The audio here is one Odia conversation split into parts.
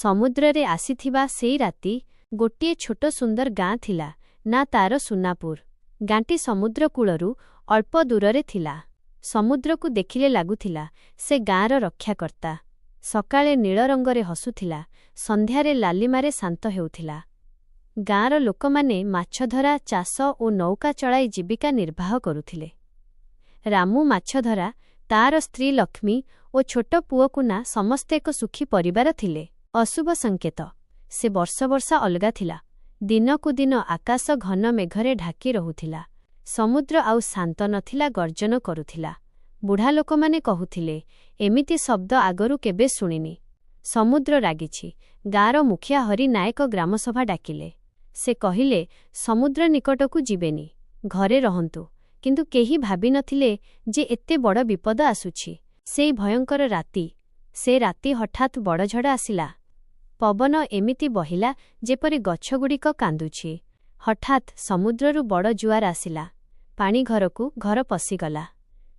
ସମୁଦ୍ରରେ ଆସିଥିବା ସେଇ ରାତି ଗୋଟିଏ ଛୋଟ ସୁନ୍ଦର ଗାଁ ଥିଲା, ନା ତାର ସୁନାପୁର। ଗାଁଟି ସମୁଦ୍ର କୂଳରୁ ଅଳ୍ପ ଦୂରରେ ଥିଲା। ସମୁଦ୍ରକୁ ଦେଖିଲେ ଲାଗୁଥିଲା ସେ ଗାଁର ରକ୍ଷାକର୍ତ୍ତା। ସକାଳେ ନୀଳ ରଙ୍ଗରେ ହସୁଥିଲା, ସନ୍ଧ୍ୟାରେ ଲାଲିମାରେ ଶାନ୍ତ ହେଉଥିଲା। ଗାଁର ଲୋକମାନେ ମାଛଧରା, ଚାଷ ଓ ନୌକା ଚଳାଇ ଜୀବିକା ନିର୍ବାହ କରୁଥିଲେ। ରାମୁ ମାଛଧରା, ତାର ସ୍ତ୍ରୀ ଲକ୍ଷ୍ମୀ ଓ ଛୋଟ ପୁଅ କୁନା ସମସ୍ତେ ଏକ ସୁଖୀ ପରିବାର ଥିଲେ। ଅଶୁଭ ସଂକେତ। ସେ ବର୍ଷ ବର୍ଷ ଅଲଗା ଥିଲା। ଦିନକୁ ଦିନ ଆକାଶ ଘନ ମେଘରେ ଢାକି ରହୁଥିଲା। ସମୁଦ୍ର ଆଉ ଶାନ୍ତ ନଥିଲା, ଗର୍ଜନ କରୁଥିଲା। ବୁଢ଼ା ଲୋକମାନେ କହୁଥିଲେ, ଏମିତି ଶବ୍ଦ ଆଗରୁ କେବେ ଶୁଣିନି। ସମୁଦ୍ର ରାଗିଛି। ଗାଁର ମୁଖିଆ ହରି ନାୟକ ଗ୍ରାମସଭା ଡାକିଲେ। ସେ କହିଲେ, ସମୁଦ୍ର ନିକଟକୁ ଯିବେନି, ଘରେ ରହନ୍ତୁ। କିନ୍ତୁ କେହି ଭାବିନଥିଲେ ଯେ ଏତେ ବଡ଼ ବିପଦ ଆସୁଛି। ସେଇ ଭୟଙ୍କର ରାତି। ସେ ରାତି ହଠାତ୍ ବଡ଼ଝଡ଼ ଆସିଲା। ପବନ ଏମିତି ବହିଲା ଯେପରି ଗଛଗୁଡ଼ିକ କାନ୍ଦୁଛି। ହଠାତ୍ ସମୁଦ୍ରରୁ ବଡ଼ ଜୁଆର ଆସିଲା। ପାଣି ଘରକୁ ଘର ପଶିଗଲା।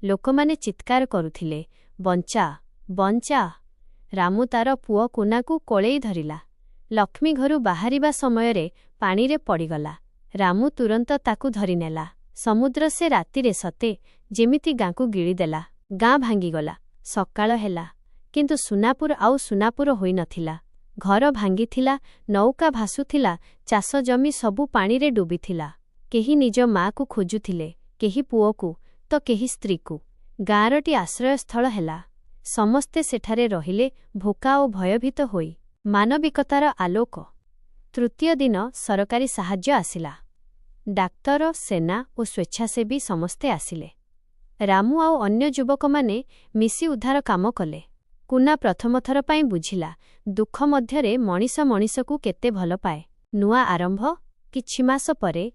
ଲୋକମାନେ ଚିତ୍କାର କରୁଥିଲେ, ବଞ୍ଚା, ବଞ୍ଚା। ରାମୁ ତାର ପୁଅ କୁନାକୁ କୋଳେଇ ଧରିଲା। ଲକ୍ଷ୍ମୀ ଘରୁ ବାହାରିବା ସମୟରେ ପାଣିରେ ପଡ଼ିଗଲା। ରାମୁ ତୁରନ୍ତ ତାକୁ ଧରିନେଲା। ସମୁଦ୍ର ସେ ରାତିରେ ସତେ ଯେମିତି ଗାଁକୁ ଗିଳିଦେଲା। ଗାଁ ଭାଙ୍ଗିଗଲା। ସକାଳ ହେଲା, କିନ୍ତୁ ସୁନାପୁର ଆଉ ସୁନାପୁର ହୋଇନଥିଲା। ଘର ଭାଙ୍ଗିଥିଲା, ନୌକା ଭାସୁଥିଲା, ଚାଷ ଜମି ସବୁ ପାଣିରେ ଡୁବିଥିଲା। କେହି ନିଜ ମା'କୁ ଖୋଜୁଥିଲେ, କେହି ପୁଅକୁ, ତ କେହି ସ୍ତ୍ରୀକୁ। ଗାଁରଟି ଆଶ୍ରୟସ୍ଥଳ ହେଲା। ସମସ୍ତେ ସେଠାରେ ରହିଲେ, ଭୋକା ଓ ଭୟଭୀତ ହୋଇ। ମାନବିକତାର ଆଲୋକ। ତୃତୀୟ ଦିନ ସରକାରୀ ସାହାଯ୍ୟ ଆସିଲା। ଡାକ୍ତର, ସେନା ଓ ସ୍ୱେଚ୍ଛାସେବୀ ସମସ୍ତେ ଆସିଲେ। ରାମୁ ଆଉ ଅନ୍ୟ ଯୁବକମାନେ ମିଶି ଉଦ୍ଧାର କାମ କଲେ। କୁନା ପ୍ରଥମଥର ପାଇଁ ବୁଝିଲା, ଦୁଃଖ ମଧ୍ୟରେ ମଣିଷ ମଣିଷକୁ କେତେ ଭଲ ପାଏ। ନୂଆ ଆରମ୍ଭ। କିଛି ମାସ ପରେ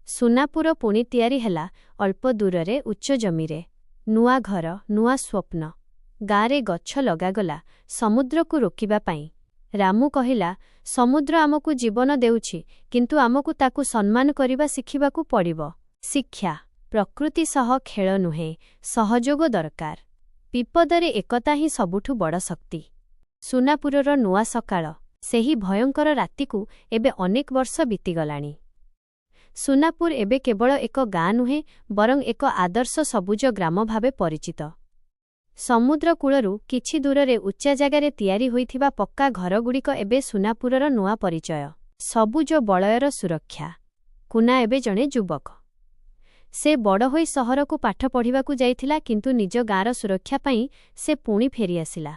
ସୁନାପୁର ପୁଣି ତିଆରି ହେଲା, ଅଳ୍ପ ଦୂରରେ, ଉଚ୍ଚ ଜମିରେ। ନୂଆ ଘର, ନୂଆ ସ୍ୱପ୍ନ। ଗାଁରେ ଗଛ ଲଗାଗଲା, ସମୁଦ୍ରକୁ ରୋକିବା ପାଇଁ। ରାମୁ କହିଲା, ସମୁଦ୍ର ଆମକୁ ଜୀବନ ଦେଉଛି, କିନ୍ତୁ ଆମକୁ ତାକୁ ସମ୍ମାନ କରିବା ଶିଖିବାକୁ ପଡ଼ିବ। ଶିକ୍ଷା। ପ୍ରକୃତି ସହ ଖେଳ ନୁହେଁ, ସହଯୋଗ ଦରକାର। ବିପଦରେ ଏକତା ହିଁ ସବୁଠୁ ବଡ଼ ଶକ୍ତି। ସୁନାପୁରର ନୂଆ ସକାଳ। ସେହି ଭୟଙ୍କର ରାତିକୁ ଏବେ ଅନେକ ବର୍ଷ ବିତିଗଲାଣି। ସୁନାପୁର ଏବେ କେବଳ ଏକ ଗାଁ ନୁହେଁ, ବରଂ ଏକ ଆଦର୍ଶ ସବୁଜ ଗ୍ରାମ ଭାବେ ପରିଚିତ। ସମୁଦ୍ର କୂଳରୁ କିଛି ଦୂରରେ ଉଚ୍ଚା ଜାଗାରେ ତିଆରି ହୋଇଥିବା ପକ୍କା ଘରଗୁଡ଼ିକ ଏବେ ସୁନାପୁରର ନୂଆ ପରିଚୟ। ସବୁଜ ବଳୟର ସୁରକ୍ଷା। କୁନା ଏବେ ଜଣେ ଯୁବକ। ସେ ବଡ଼ ହୋଇ ସହରକୁ ପାଠ ପଢ଼ିବାକୁ ଯାଇଥିଲା, କିନ୍ତୁ ନିଜ ଗାଁର ସୁରକ୍ଷା ପାଇଁ ସେ ପୁଣି ଫେରିଆସିଲା।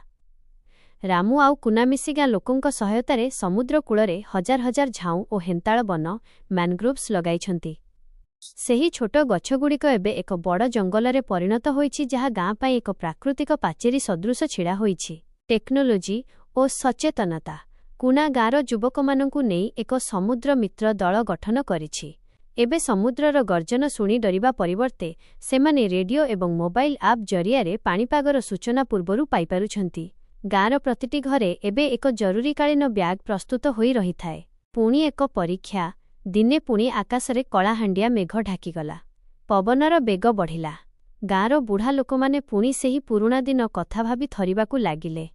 ରାମୁ ଆଉ କୁନା ମିଶି ଗାଁ ଲୋକଙ୍କ ସହାୟତାରେ ସମୁଦ୍ର କୂଳରେ ହଜାର ହଜାର ଝାଉଁ ଓ ହେନ୍ତାଳ ବନ, ମ୍ୟାନଗ୍ରୋଭ୍ସ ଲଗାଇଛନ୍ତି। ସେହି ଛୋଟ ଗଛଗୁଡ଼ିକ ଏବେ ଏକ ବଡ଼ ଜଙ୍ଗଲରେ ପରିଣତ ହୋଇଛି, ଯାହା ଗାଁ ପାଇଁ ଏକ ପ୍ରାକୃତିକ ପାଚେରୀ ସଦୃଶ ଛିଡ଼ା ହୋଇଛି। ଟେକ୍ନୋଲୋଜି ଓ ସଚେତନତା। କୁନା ଗାଁର ଯୁବକମାନଙ୍କୁ ନେଇ ଏକ ସମୁଦ୍ର ମିତ୍ର ଦଳ ଗଠନ କରିଛି। ଏବେ ସମୁଦ୍ରର ଗର୍ଜନ ଶୁଣି ଡରିବା ପରିବର୍ତ୍ତେ ସେମାନେ ରେଡିଓ ଏବଂ ମୋବାଇଲ ଆପ୍ ଜରିଆରେ ପାଣିପାଗର ସୂଚନା ପୂର୍ବରୁ ପାଇପାରୁଛନ୍ତି। ଗାଁର ପ୍ରତିଟି ଘରେ ଏବେ ଏକ ଜରୁରୀକାଳୀନ ବ୍ୟାଗ୍ ପ୍ରସ୍ତୁତ ହୋଇ ରହିଥାଏ। ପୁଣି ଏକ ପରୀକ୍ଷା। ଦିନେ ପୁଣି ଆକାଶରେ କଳାହାଣ୍ଡିଆ ମେଘ ଢାକିଗଲା। ପବନର ବେଗ ବଢ଼ିଲା। ଗାଁର ବୁଢ଼ା ଲୋକମାନେ ପୁଣି ସେହି ପୁରୁଣା ଦିନ କଥା ଭାବି ଥରିବାକୁ ଲାଗିଲେ।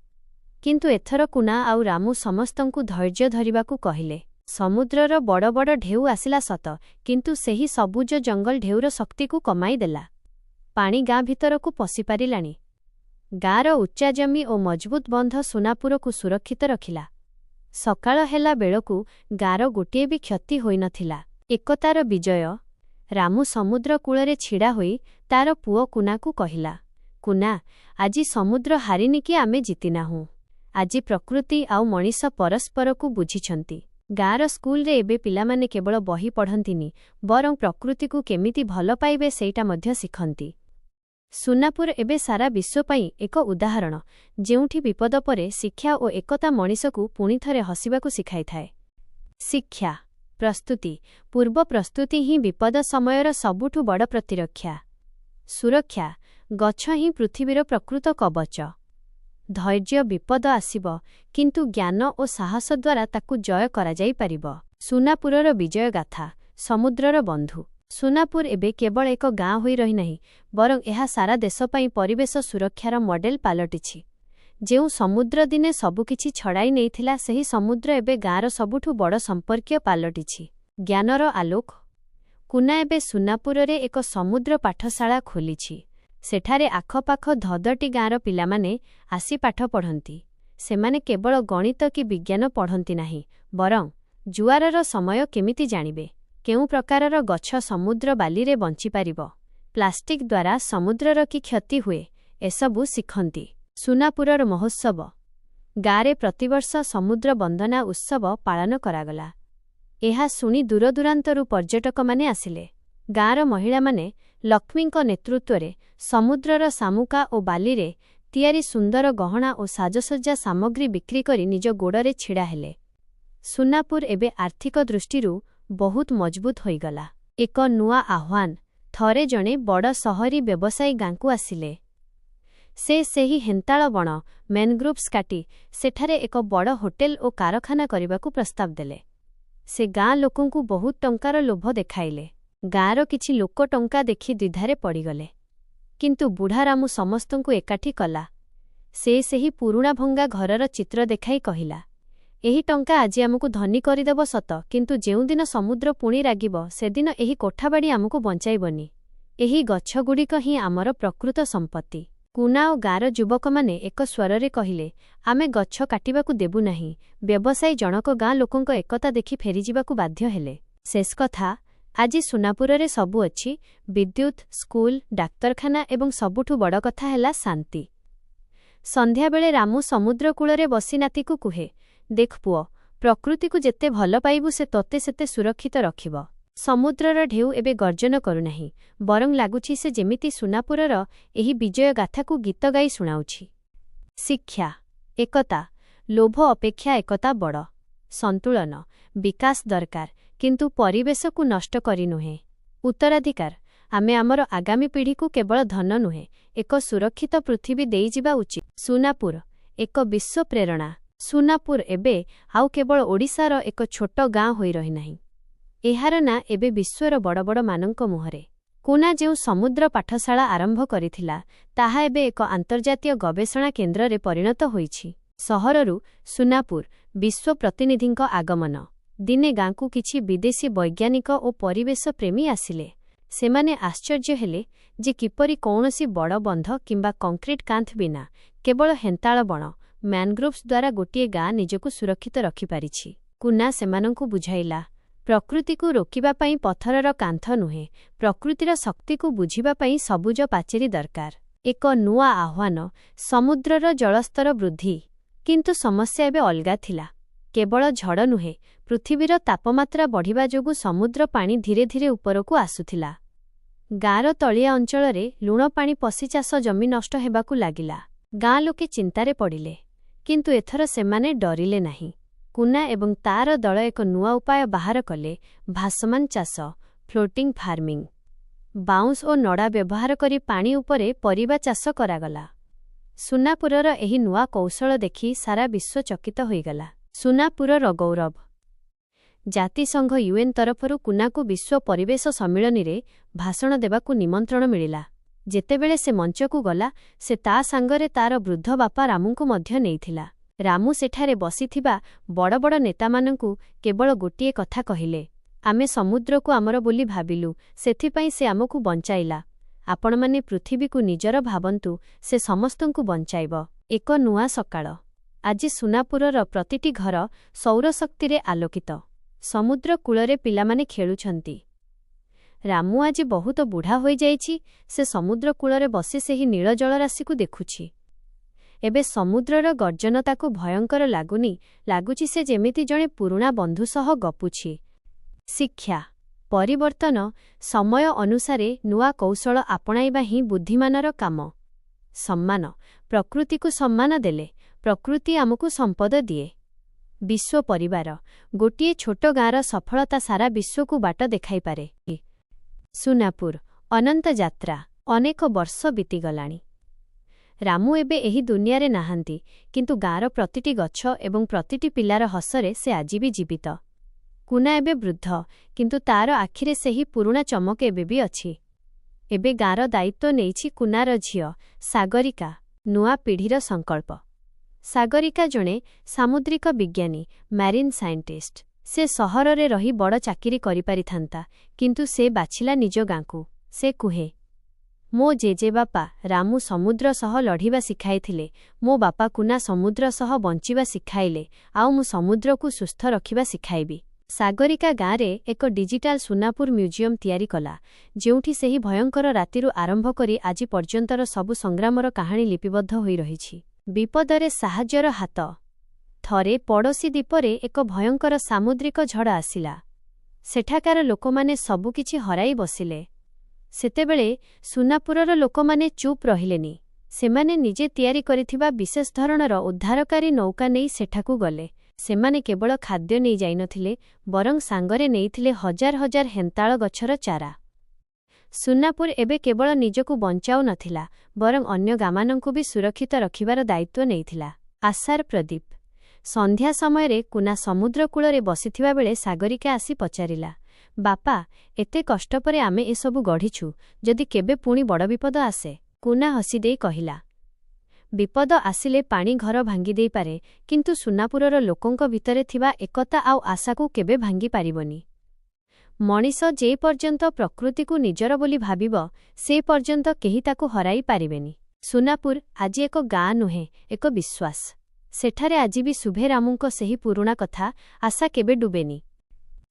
କିନ୍ତୁ ଏଥର କୁନା ଆଉ ରାମୁ ସମସ୍ତଙ୍କୁ ଧୈର୍ଯ୍ୟ ଧରିବାକୁ କହିଲେ। ସମୁଦ୍ରର ବଡ଼ ବଡ଼ ଢେଉ ଆସିଲା ସତ, କିନ୍ତୁ ସେହି ସବୁଜ ଜଙ୍ଗଲ ଢେଉର ଶକ୍ତିକୁ କମାଇଦେଲା। ପାଣି ଗାଁ ଭିତରକୁ ପଶିପାରିଲାଣି। ଗାଁର ଉଚ୍ଚା ଜମି ଓ ମଜବୁତ ବନ୍ଧ ସୁନାପୁରକୁ ସୁରକ୍ଷିତ ରଖିଲା। ସକାଳ ହେଲା ବେଳକୁ ଗାଁର ଗୋଟିଏ ବି କ୍ଷତି ହୋଇନଥିଲା। ଏକତାର ବିଜୟ। ରାମୁ ସମୁଦ୍ର କୂଳରେ ଛିଡ଼ା ହୋଇ ତାର ପୁଅ କୁନାକୁ କହିଲା, କୁନା, ଆଜି ସମୁଦ୍ର ହାରିନି କି ଆମେ ଜିତିନାହୁଁ। ଆଜି ପ୍ରକୃତି ଆଉ ମଣିଷ ପରସ୍ପରକୁ ବୁଝିଛନ୍ତି। ଗାଁର ସ୍କୁଲରେ ଏବେ ପିଲାମାନେ କେବଳ ବହି ପଢ଼ନ୍ତିନି, ବରଂ ପ୍ରକୃତିକୁ କେମିତି ଭଲ ପାଇବେ ସେଇଟା ମଧ୍ୟ ଶିଖନ୍ତି। ସୁନାପୁର ଏବେ ସାରା ବିଶ୍ୱ ପାଇଁ ଏକ ଉଦାହରଣ, ଯେଉଁଠି ବିପଦ ପରେ ଶିକ୍ଷା ଓ ଏକତା ମଣିଷକୁ ପୁଣିଥରେ ହସିବାକୁ ଶିଖାଇଥାଏ। ଶିକ୍ଷା। ପ୍ରସ୍ତୁତି। ପୂର୍ବ ପ୍ରସ୍ତୁତି ହିଁ ବିପଦ ସମୟର ସବୁଠୁ ବଡ଼ ପ୍ରତିରକ୍ଷା। ସୁରକ୍ଷା। ଗଛ ହିଁ ପୃଥିବୀର ପ୍ରକୃତ କବଚ। ଧୈର୍ଯ୍ୟ। ବିପଦ ଆସିବ, କିନ୍ତୁ ଜ୍ଞାନ ଓ ସାହସ ଦ୍ୱାରା ତାକୁ ଜୟ କରାଯାଇପାରିବ। ସୁନାପୁରର ବିଜୟଗାଥା। ସମୁଦ୍ରର ବନ୍ଧୁ। ସୁନାପୁର ଏବେ କେବଳ ଏକ ଗାଁ ହୋଇ ରହିନାହିଁ, ବରଂ ଏହା ସାରା ଦେଶ ପାଇଁ ପରିବେଶ ସୁରକ୍ଷାର ମଡେଲ ପାଲଟିଛି। ଯେଉଁ ସମୁଦ୍ର ଦିନେ ସବୁକିଛି ଛଡ଼ାଇ ନେଇଥିଲା ସେହି ସମୁଦ୍ର ଏବେ ଗାଁର ସବୁଠୁ ବଡ଼ ସମ୍ପର୍କୀୟ ପାଲଟିଛି। ଜ୍ଞାନର ଆଲୋକ। କୁନା ଏବେ ସୁନାପୁରରେ ଏକ ସମୁଦ୍ର ପାଠଶାଳା ଖୋଲିଛି। ସେଠାରେ ଆଖପାଖ 10ଟି ଗାଁର ପିଲାମାନେ ଆସି ପାଠ ପଢ଼ନ୍ତି। ସେମାନେ କେବଳ ଗଣିତ କି ବିଜ୍ଞାନ ପଢ଼ନ୍ତି ନାହିଁ, ବରଂ ଜୁଆରର ସମୟ କେମିତି ଜାଣିବେ, କେଉଁ ପ୍ରକାରର ଗଛ ସମୁଦ୍ର ବାଲିରେ ବଞ୍ଚିପାରିବ, ପ୍ଲାଷ୍ଟିକ୍ ଦ୍ୱାରା ସମୁଦ୍ରର କି କ୍ଷତି ହୁଏ, ଏସବୁ ଶିଖନ୍ତି। ସୁନାପୁରର ମହୋତ୍ସବ। ଗାଁରେ ପ୍ରତିବର୍ଷ ସମୁଦ୍ର ବନ୍ଦନା ଉତ୍ସବ ପାଳନ କରାଗଲା। ଏହା ଶୁଣି ଦୂରଦୂରାନ୍ତରୁ ପର୍ଯ୍ୟଟକମାନେ ଆସିଲେ। ଗାଁର ମହିଳାମାନେ ଲକ୍ଷ୍ମୀଙ୍କ ନେତୃତ୍ୱରେ ସମୁଦ୍ରର ଶାମୁକା ଓ ବାଲିରେ ତିଆରି ସୁନ୍ଦର ଗହଣା ଓ ସାଜସଜ୍ଜା ସାମଗ୍ରୀ ବିକ୍ରି କରି ନିଜ ଗୋଡ଼ରେ ଛିଡ଼ା ହେଲେ। ସୁନାପୁର ଏବେ ଆର୍ଥିକ ଦୃଷ୍ଟିରୁ ବହୁତ ମଜବୁତ ହୋଇଗଲା। ଏକ ନୂଆ ଆହ୍ୱାନ। ଥରେ ଜଣେ ବଡ଼ ସହରୀ ବ୍ୟବସାୟୀ ଗାଁକୁ ଆସିଲେ। ସେ ସେହି ହେନ୍ତାଳ ବଣ ମ୍ୟାନଗ୍ରୋଭ୍ସ କାଟି ସେଠାରେ ଏକ ବଡ଼ ହୋଟେଲ ଓ କାରଖାନା କରିବାକୁ ପ୍ରସ୍ତାବ ଦେଲେ। ସେ ଗାଁ ଲୋକଙ୍କୁ ବହୁତ ଟଙ୍କାର ଲୋଭ ଦେଖାଇଲେ। ଗାଁର କିଛି ଲୋକ ଟଙ୍କା ଦେଖି ଦ୍ୱିଧାରେ ପଡ଼ିଗଲେ। କିନ୍ତୁ ବୁଢ଼ା ରାମୁ ସମସ୍ତଙ୍କୁ ଏକାଠି କଲା। ସେ ସେହି ପୁରୁଣା ଭଙ୍ଗା ଘରର ଚିତ୍ର ଦେଖାଇ କହିଲା, ଏହି ଟଙ୍କା ଆଜି ଆମକୁ ଧନୀ କରିଦେବ ସତ, କିନ୍ତୁ ଯେଉଁଦିନ ସମୁଦ୍ର ପୁଣି ରାଗିବ ସେଦିନ ଏହି କୋଠାବାଡ଼ି ଆମକୁ ବଞ୍ଚାଇବନି। ଏହି ଗଛଗୁଡ଼ିକ ହିଁ ଆମର ପ୍ରକୃତ ସମ୍ପତ୍ତି। କୁନା ଓ ଗାଁର ଯୁବକମାନେ ଏକ ସ୍ୱରରେ କହିଲେ, ଆମେ ଗଛ କାଟିବାକୁ ଦେବୁ ନାହିଁ। ବ୍ୟବସାୟୀ ଜଣକ ଗାଁ ଲୋକଙ୍କ ଏକତା ଦେଖି ଫେରିଯିବାକୁ ବାଧ୍ୟ ହେଲେ। ଶେଷ କଥା, ଆଜି ସୁନାପୁରରେ ସବୁ ଅଛି, ବିଦ୍ୟୁତ୍, ସ୍କୁଲ, ଡାକ୍ତରଖାନା ଏବଂ ସବୁଠୁ ବଡ଼ କଥା ହେଲା ଶାନ୍ତି। ସନ୍ଧ୍ୟାବେଳେ ରାମୁ ସମୁଦ୍ର କୂଳରେ ବସି ନାତିକୁ କୁହେ, ଦେଖ ପୁଅ, ପ୍ରକୃତିକୁ ଯେତେ ଭଲ ପାଇବୁ ସେ ତୋତେ ସେତେ ସୁରକ୍ଷିତ ରଖିବ। ସମୁଦ୍ରର ଢେଉ ଏବେ ଗର୍ଜନ କରୁନାହିଁ, ବରଂ ଲାଗୁଛି ସେ ଯେମିତି ସୁନାପୁରର ଏହି ବିଜୟ ଗାଥାକୁ ଗୀତ ଗାଇ ଶୁଣାଉଛି। ଶିକ୍ଷା। ଏକତା। ଲୋଭ ଅପେକ୍ଷା ଏକତା ବଡ଼। ସନ୍ତୁଳନ। ବିକାଶ ଦରକାର, କିନ୍ତୁ ପରିବେଶକୁ ନଷ୍ଟ କରି ନୁହେଁ। ଉତ୍ତରାଧିକାର। ଆମେ ଆମର ଆଗାମୀ ପିଢ଼ିକୁ କେବଳ ଧନ ନୁହେଁ, ଏକ ସୁରକ୍ଷିତ ପୃଥିବୀ ଦେଇଯିବା ଉଚିତ। ସୁନାପୁର ଏକ ବିଶ୍ୱ ପ୍ରେରଣା। ସୁନାପୁର ଏବେ ଆଉ କେବଳ ଓଡ଼ିଶାର ଏକ ଛୋଟ ଗାଁ ହୋଇ ରହିନାହିଁ। ଏହାର ନାଁ ଏବେ ବିଶ୍ୱର ବଡ଼ ବଡ଼ ମାନଙ୍କ ମୁହଁରେ। କୁନା ଯେଉଁ ସମୁଦ୍ର ପାଠଶାଳା ଆରମ୍ଭ କରିଥିଲା, ତାହା ଏବେ ଏକ ଆନ୍ତର୍ଜାତୀୟ ଗବେଷଣା କେନ୍ଦ୍ରରେ ପରିଣତ ହୋଇଛି। ସହରରୁ ସୁନାପୁର ବିଶ୍ୱ ପ୍ରତିନିଧିଙ୍କ ଆଗମନ। ଦିନେ ଗାଁକୁ କିଛି ବିଦେଶୀ ବୈଜ୍ଞାନିକ ଓ ପରିବେଶ ପ୍ରେମୀ ଆସିଲେ। ସେମାନେ ଆଶ୍ଚର୍ଯ୍ୟ ହେଲେ ଯେ କିପରି କୌଣସି ବଡ଼ ବନ୍ଧ କିମ୍ବା କଂକ୍ରିଟ କାନ୍ଥ ବିନା କେବଳ ହେନ୍ତାଳ ବଣ ମ୍ୟାନଗ୍ରୋଭ୍ସ ଦ୍ୱାରା ଗୋଟିଏ ଗାଁ ନିଜକୁ ସୁରକ୍ଷିତ ରଖିପାରିଛି। କୁନା ସେମାନଙ୍କୁ ବୁଝାଇଲା, ପ୍ରକୃତିକୁ ରୋକିବା ପାଇଁ ପଥରର କାନ୍ଥ ନୁହେଁ, ପ୍ରକୃତିର ଶକ୍ତିକୁ ବୁଝିବା ପାଇଁ ସବୁଜ ପାଚେରୀ ଦରକାର। ଏକ ନୂଆ ଆହ୍ୱାନ, ସମୁଦ୍ରର ଜଳସ୍ତର ବୃଦ୍ଧି। କିନ୍ତୁ ସମସ୍ୟା ଏବେ ଅଲଗା ଥିଲା। କେବଳ ଝଡ଼ ନୁହେଁ, ପୃଥିବୀର ତାପମାତ୍ରା ବଢ଼ିବା ଯୋଗୁଁ ସମୁଦ୍ର ପାଣି ଧୀରେ ଧୀରେ ଉପରକୁ ଆସୁଥିଲା। ଗାଁର ତଳିଆ ଅଞ୍ଚଳରେ ଲୁଣ ପାଣି ପଶି ଚାଷ ଜମି ନଷ୍ଟ ହେବାକୁ ଲାଗିଲା। ଗାଁ ଲୋକେ ଚିନ୍ତାରେ ପଡ଼ିଲେ, କିନ୍ତୁ ଏଥର ସେମାନେ ଡରିଲେ ନାହିଁ। କୁନା ଏବଂ ତାର ଦଳ ଏକ ନୂଆ ଉପାୟ ବାହାର କଲେ, ଭାସମାନ ଚାଷ, ଫ୍ଲୋଟିଂ ଫାର୍ମିଂ। ବାଉଁଶ ଓ ନଡ଼ା ବ୍ୟବହାର କରି ପାଣି ଉପରେ ପରିବା ଚାଷ କରାଗଲା। ସୁନାପୁରର ଏହି ନୂଆ କୌଶଳ ଦେଖି ସାରା ବିଶ୍ୱ ଚକିତ ହୋଇଗଲା। ସୁନାପୁରର ଗୌରବ। ଜାତିସଂଘ UN ତରଫରୁ କୁନାକୁ ବିଶ୍ୱ ପରିବେଶ ସମ୍ମିଳନୀରେ ଭାଷଣ ଦେବାକୁ ନିମନ୍ତ୍ରଣ ମିଳିଲା। ଯେତେବେଳେ ସେ ମଞ୍ଚକୁ ଗଲା, ସେ ତା ସାଙ୍ଗରେ ତାର ବୃଦ୍ଧ ବାପା ରାମୁଙ୍କୁ ମଧ୍ୟ ନେଇଥିଲା। ରାମୁ ସେଠାରେ ବସିଥିବା ବଡ଼ ବଡ଼ ନେତାମାନଙ୍କୁ କେବଳ ଗୋଟିଏ କଥା କହିଲେ, ଆମେ ସମୁଦ୍ରକୁ ଆମର ବୋଲି ଭାବିଲୁ, ସେଥିପାଇଁ ସେ ଆମକୁ ବଞ୍ଚାଇଲା। ଆପଣମାନେ ପୃଥିବୀକୁ ନିଜର ଭାବନ୍ତୁ, ସେ ସମସ୍ତଙ୍କୁ ବଞ୍ଚାଇବ। ଏକ ନୂଆ ସକାଳ। ଆଜି ସୁନାପୁରର ପ୍ରତିଟି ଘର ସୌରଶକ୍ତିରେ ଆଲୋକିତ। ସମୁଦ୍ର କୂଳରେ ପିଲାମାନେ ଖେଳୁଛନ୍ତି। ରାମୁ ଆଜି ବହୁତ ବୁଢ଼ା ହୋଇଯାଇଛି, ସେ ସମୁଦ୍ର କୂଳରେ ବସି ସେହି ନୀଳ ଜଳରାଶିକୁ ଦେଖୁଛି। ଏବେ ସମୁଦ୍ରର ଗର୍ଜନ ତାକୁ ଭୟଙ୍କର ଲାଗୁନି, ଲାଗୁଛି ସେ ଯେମିତି ଜଣେ ପୁରୁଣା ବନ୍ଧୁ ସହ ଗପୁଛି। ଶିକ୍ଷା। ପରିବର୍ତ୍ତନ। ସମୟ ଅନୁସାରେ ନୂଆ କୌଶଳ ଆପଣାଇବା ହିଁ ବୁଦ୍ଧିମାନର କାମ। ସମ୍ମାନ। ପ୍ରକୃତିକୁ ସମ୍ମାନ ଦେଲେ ପ୍ରକୃତି ଆମକୁ ସମ୍ପଦ ଦିଏ। ବିଶ୍ୱ ପରିବାର। ଗୋଟିଏ ଛୋଟ ଗାଁର ସଫଳତା ସାରା ବିଶ୍ୱକୁ ବାଟ ଦେଖାଇପାରେ। ସୁନାପୁର ଅନନ୍ତ ଯାତ୍ରା। ଅନେକ ବର୍ଷ ବିତିଗଲାଣି। ରାମୁ ଏବେ ଏହି ଦୁନିଆରେ ନାହାନ୍ତି, କିନ୍ତୁ ଗାଁର ପ୍ରତିଟି ଗଛ ଏବଂ ପ୍ରତିଟି ପିଲାର ହସରେ ସେ ଆଜି ବି ଜୀବିତ। କୁନା ଏବେ ବୃଦ୍ଧ, କିନ୍ତୁ ତାର ଆଖିରେ ସେହି ପୁରୁଣା ଚମକ ଏବେ ବି ଅଛି। ଏବେ ଗାଁର ଦାୟିତ୍ୱ ନେଇଛି କୁନାର ଝିଅ ସାଗରିକା। ନୂଆ ପିଢ଼ିର ସଂକଳ୍ପ। ସାଗରିକା ଜଣେ ସାମୁଦ୍ରିକ ବିଜ୍ଞାନୀ, ମ୍ୟାରିନ୍ ସାଇଣ୍ଟିଷ୍ଟ। ସେ ସହରରେ ରହି ବଡ଼ ଚାକିରି କରିପାରିଥାନ୍ତା, କିନ୍ତୁ ସେ ବାଛିଲା ନିଜ ଗାଁକୁ। ସେ କୁହେ, ମୋ ଜେଜେବାପା ରାମୁ ସମୁଦ୍ର ସହ ଲଢ଼ିବା ଶିଖାଇଥିଲେ, ମୋ ବାପା କୁନା ସମୁଦ୍ର ସହ ବଞ୍ଚିବା ଶିଖାଇଲେ, ଆଉ ମୁଁ ସମୁଦ୍ରକୁ ସୁସ୍ଥ ରଖିବା ଶିଖାଇବି। ସାଗରିକା ଗାଁରେ ଏକ ଡିଜିଟାଲ ସୁନାପୁର ମ୍ୟୁଜିୟମ ତିଆରି କଲା, ଯେଉଁଠି ସେହି ଭୟଙ୍କର ରାତିରୁ ଆରମ୍ଭ କରି ଆଜି ପର୍ଯ୍ୟନ୍ତର ସବୁ ସଂଗ୍ରାମର କାହାଣୀ ଲିପିବଦ୍ଧ ହୋଇ ରହିଛି। ବିପଦରେ ସାହାଯ୍ୟର ହାତ। ଥରେ ପଡ଼ୋଶୀ ଦ୍ୱୀପରେ ଏକ ଭୟଙ୍କର ସାମୁଦ୍ରିକ ଝଡ଼ ଆସିଲା। ସେଠାକାର ଲୋକମାନେ ସବୁକିଛି ହରାଇ ବସିଲେ। ସେତେବେଳେ ସୁନାପୁରର ଲୋକମାନେ ଚୁପ୍ ରହିଲେନି। ସେମାନେ ନିଜେ ତିଆରି କରିଥିବା ବିଶେଷ ଧରଣର ଉଦ୍ଧାରକାରୀ ନୌକା ନେଇ ସେଠାକୁ ଗଲେ। ସେମାନେ କେବଳ ଖାଦ୍ୟ ନେଇ ଯାଇନଥିଲେ, ବରଂ ସାଙ୍ଗରେ ନେଇଥିଲେ ହଜାର ହଜାର ହେନ୍ତାଳ ଗଛର ଚାରା। ସୁନାପୁର ଏବେ କେବଳ ନିଜକୁ ବଞ୍ଚାଉ ନଥିଲା, ବରଂ ଅନ୍ୟ ଗାଁମାନଙ୍କୁ ବି ସୁରକ୍ଷିତ ରଖିବାର ଦାୟିତ୍ୱ ନେଇଥିଲା। ଆଶାର ପ୍ରଦୀପ। ସନ୍ଧ୍ୟା ସମୟରେ କୁନା ସମୁଦ୍ର କୂଳରେ ବସିଥିବା ବେଳେ ସାଗରିକା ଆସି ପଚାରିଲା, ବାପା, ଏତେ କଷ୍ଟ ପରେ ଆମେ ଏସବୁ ଗଢ଼ିଛୁ, ଯଦି କେବେ ପୁଣି ବଡ଼ ବିପଦ ଆସେ? କୁନା ହସିଦେଇ କହିଲା, ବିପଦ ଆସିଲେ ପାଣି ଘର ଭାଙ୍ଗି ଦେଇପାରେ, କିନ୍ତୁ ସୁନାପୁରର ଲୋକଙ୍କ ଭିତରେ ଥିବା ଏକତା ଆଉ ଆଶାକୁ କେବେ ଭାଙ୍ଗି ପାରିବନି। ମଣିଷ ଯେ ପର୍ଯ୍ୟନ୍ତ ପ୍ରକୃତିକୁ ନିଜର ବୋଲି ଭାବିବ, ସେ ପର୍ଯ୍ୟନ୍ତ କେହି ତାକୁ ହରାଇ ପାରିବେନି। ସୁନାପୁର ଆଜି ଏକ ଗାଁ ନୁହେଁ, ଏକ ବିଶ୍ୱାସ। ସେଠାରେ ଆଜି ବି ଶୁଭେ ରାମୁଙ୍କ ସେହି ପୁରୁଣା କଥା, ଆଶା କେବେ ଡୁବେନି।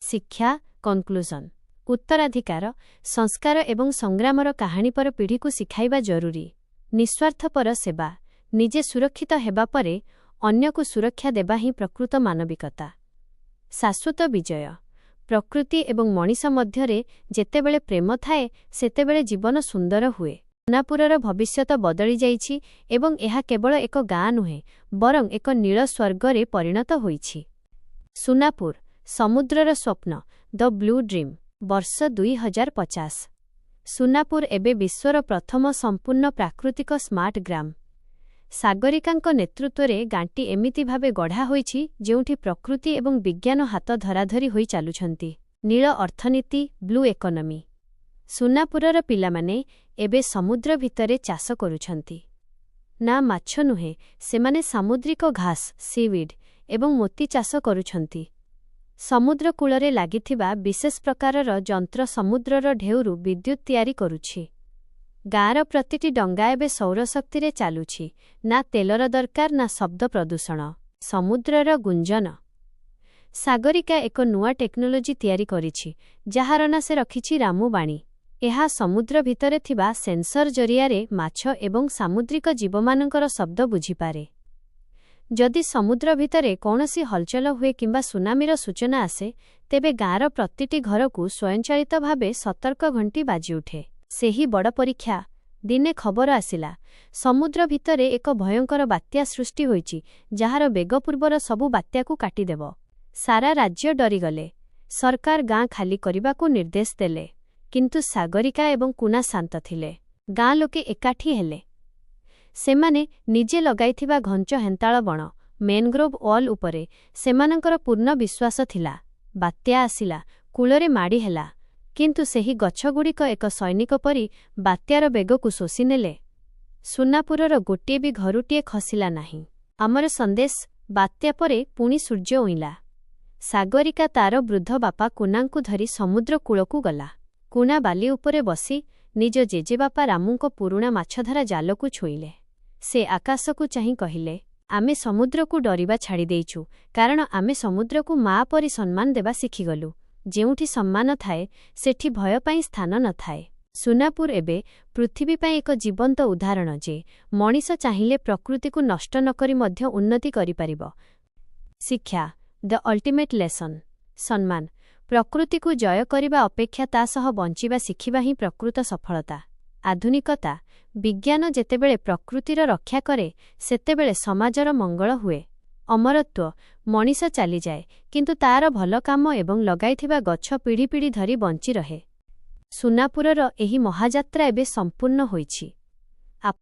ଶିକ୍ଷା କନକ୍ଲୁଜନ। ଉତ୍ତରାଧିକାର, ସଂସ୍କାର ଏବଂ ସଂଗ୍ରାମର କାହାଣୀ ପର ପିଢ଼ିକୁ ଶିଖାଇବା ଜରୁରୀ। ନିଃସ୍ୱାର୍ଥପର ସେବା। ନିଜେ ସୁରକ୍ଷିତ ହେବା ପରେ ଅନ୍ୟକୁ ସୁରକ୍ଷା ଦେବା ହିଁ ପ୍ରକୃତ ମାନବିକତା। ଶାଶ୍ୱତ ବିଜୟ। ପ୍ରକୃତି ଏବଂ ମଣିଷ ମଧ୍ୟରେ ଯେତେବେଳେ ପ୍ରେମ ଥାଏ, ସେତେବେଳେ ଜୀବନ ସୁନ୍ଦର ହୁଏ। ସୁନାପୁରର ଭବିଷ୍ୟତ ବଦଳି ଯାଇଛି ଏବଂ ଏହା କେବଳ ଏକ ଗାଁ ନୁହେଁ, ବରଂ ଏକ ନୀଳ ସ୍ୱର୍ଗରେ ପରିଣତ ହୋଇଛି। ସୁନାପୁର, ସମୁଦ୍ରର ସ୍ୱପ୍ନ, ଦ ବ୍ଲୁ ଡ୍ରିମ୍। ବର୍ଷ 2050। ସୁନାପୁର ଏବେ ବିଶ୍ୱର ପ୍ରଥମ ସମ୍ପୂର୍ଣ୍ଣ ପ୍ରାକୃତିକ ସ୍ମାର୍ଟ ଗ୍ରାମ। ସାଗରିକାଙ୍କ ନେତୃତ୍ୱରେ ଗାଁଟି ଏମିତି ଭାବେ ଗଢ଼ା ହୋଇଛି, ଯେଉଁଠି ପ୍ରକୃତି ଏବଂ ବିଜ୍ଞାନ ହାତ ଧରାଧରି ହୋଇ ଚାଲୁଛନ୍ତି। ନୀଳ ଅର୍ଥନୀତି, ବ୍ଲୁ ଇକୋନୋମି। ସୁନାପୁରର ପିଲାମାନେ ଏବେ ସମୁଦ୍ର ଭିତରେ ଚାଷ କରୁଛନ୍ତି। ନା ମାଛ ନୁହେଁ, ସେମାନେ ସାମୁଦ୍ରିକ ଘାସ, ସିୱିଡ୍ ଏବଂ ମୋତି ଚାଷ କରୁଛନ୍ତି। ସମୁଦ୍ର କୂଳରେ ଲାଗିଥିବା ବିଶେଷ ପ୍ରକାରର ଯନ୍ତ୍ର ସମୁଦ୍ରର ଢେଉରୁ ବିଦ୍ୟୁତ୍ ତିଆରି କରୁଛି। ଗାଁର ପ୍ରତିଟି ଡଙ୍ଗା ଏବେ ସୌରଶକ୍ତିରେ ଚାଲୁଛି। ନା ତେଲର ଦରକାର, ନା ଶବ୍ଦ ପ୍ରଦୂଷଣ। ସମୁଦ୍ରର ଗୁଞ୍ଜନ। ସାଗରିକା ଏକ ନୂଆ ଟେକ୍ନୋଲୋଜି ତିଆରି କରିଛି, ଯାହାର ନାଁ ସେ ରଖିଛି ରାମୁବାଣୀ। ଏହା ସମୁଦ୍ର ଭିତରେ ଥିବା ସେନ୍ସର ଜରିଆରେ ମାଛ ଏବଂ ସାମୁଦ୍ରିକ ଜୀବମାନଙ୍କର ଶବ୍ଦ ବୁଝିପାରେ। ଯଦି ସମୁଦ୍ର ଭିତରେ କୌଣସି ହଲଚଲ ହୁଏ କିମ୍ବା ସୁନାମିର ସୂଚନା ଆସେ, ତେବେ ଗାଁର ପ୍ରତିଟି ଘରକୁ ସ୍ୱୟଂଚାଳିତ ଭାବେ ସତର୍କ ଘଣ୍ଟି ବାଜିଉଠେ। ସେହି ବଡ଼ ପରୀକ୍ଷା। ଦିନେ ଖବର ଆସିଲା, ସମୁଦ୍ର ଭିତରେ ଏକ ଭୟଙ୍କର ବାତ୍ୟା ସୃଷ୍ଟି ହୋଇଛି, ଯାହାର ବେଗ ପୂର୍ବର ସବୁ ବାତ୍ୟାକୁ କାଟିଦେବ। ସାରା ରାଜ୍ୟ ଡରିଗଲେ। ସରକାର ଗାଁ ଖାଲି କରିବାକୁ ନିର୍ଦ୍ଦେଶ ଦେଲେ। କିନ୍ତୁ ସାଗରିକା ଏବଂ କୁନା ଶାନ୍ତ ଥିଲେ। ଗାଁ ଲୋକେ ଏକାଠି ହେଲେ। ସେମାନେ ନିଜେ ଲଗାଇଥିବା ଘଞ୍ଚ ହେନ୍ତାଳ ବଣ, ମେନଗ୍ରୋଭ୍ ୱାଲ୍ ଉପରେ ସେମାନଙ୍କର ପୂର୍ଣ୍ଣ ବିଶ୍ୱାସ ଥିଲା। ବାତ୍ୟା ଆସିଲା, କୂଳରେ ମାଡ଼ି ହେଲା, କିନ୍ତୁ ସେହି ଗଛଗୁଡ଼ିକ ଏକ ସୈନିକ ପରି ବାତ୍ୟାର ବେଗକୁ ଶୋଷିନେଲେ। ସୁନାପୁରର ଗୋଟିଏ ବି ଘରୁଟିଏ ଖସିଲା ନାହିଁ। ଆମର ସନ୍ଦେଶ, ବାତ୍ୟା ପରେ ପୁଣି ସୂର୍ଯ୍ୟ ଉଇଁଲା। ସାଗରିକା ତାର ବୃଦ୍ଧ ବାପା କୁନାଙ୍କୁ ଧରି ସମୁଦ୍ର କୂଳକୁ ଗଲା। କୁନା ବାଲି ଉପରେ ବସି ନିଜ ଜେଜେବାପା ରାମୁଙ୍କ ପୁରୁଣା ମାଛଧରା ଜାଲକୁ ଛୁଇଁଲେ। ସେ ଆକାଶକୁ ଚାହିଁ କହିଲେ, ଆମେ ସମୁଦ୍ରକୁ ଡରିବା ଛାଡ଼ିଦେଇଛୁ, କାରଣ ଆମେ ସମୁଦ୍ରକୁ ମା ପରି ସମ୍ମାନ ଦେବା ଶିଖିଗଲୁ। ଯେଉଁଠି ସମ୍ମାନ ଥାଏ, ସେଠି ଭୟ ପାଇଁ ସ୍ଥାନ ନଥାଏ। ସୁନାପୁର ଏବେ ପୃଥିବୀ ପାଇଁ ଏକ ଜୀବନ୍ତ ଉଦାହରଣ ଯେ ମଣିଷ ଚାହିଁଲେ ପ୍ରକୃତିକୁ ନଷ୍ଟ ନକରି ମଧ୍ୟ ଉନ୍ନତି କରିପାରିବ। ଶିକ୍ଷା, ଦ ଅଲ୍ଟିମେଟ୍ ଲେସନ୍। ସମ୍ମାନ। ପ୍ରକୃତିକୁ ଜୟ କରିବା ଅପେକ୍ଷା ତା ସହ ବଞ୍ଚିବା ଶିଖିବା ହିଁ ପ୍ରକୃତ ସଫଳତା। ଆଧୁନିକତା। ବିଜ୍ଞାନ ଯେତେବେଳେ ପ୍ରକୃତିର ରକ୍ଷା କରେ, ସେତେବେଳେ ସମାଜର ମଙ୍ଗଳ ହୁଏ। ଅମରତ୍ୱ। ମଣିଷ ଚାଲିଯାଏ, କିନ୍ତୁ ତାର ଭଲ କାମ ଏବଂ ଲଗାଇଥିବା ଗଛ ପିଢ଼ି ପିଢ଼ି ଧରି ବଞ୍ଚି ରହେ। ସୁନାପୁରର ଏହି ମହାଯାତ୍ରା ଏବେ ସମ୍ପୂର୍ଣ୍ଣ ହୋଇଛି।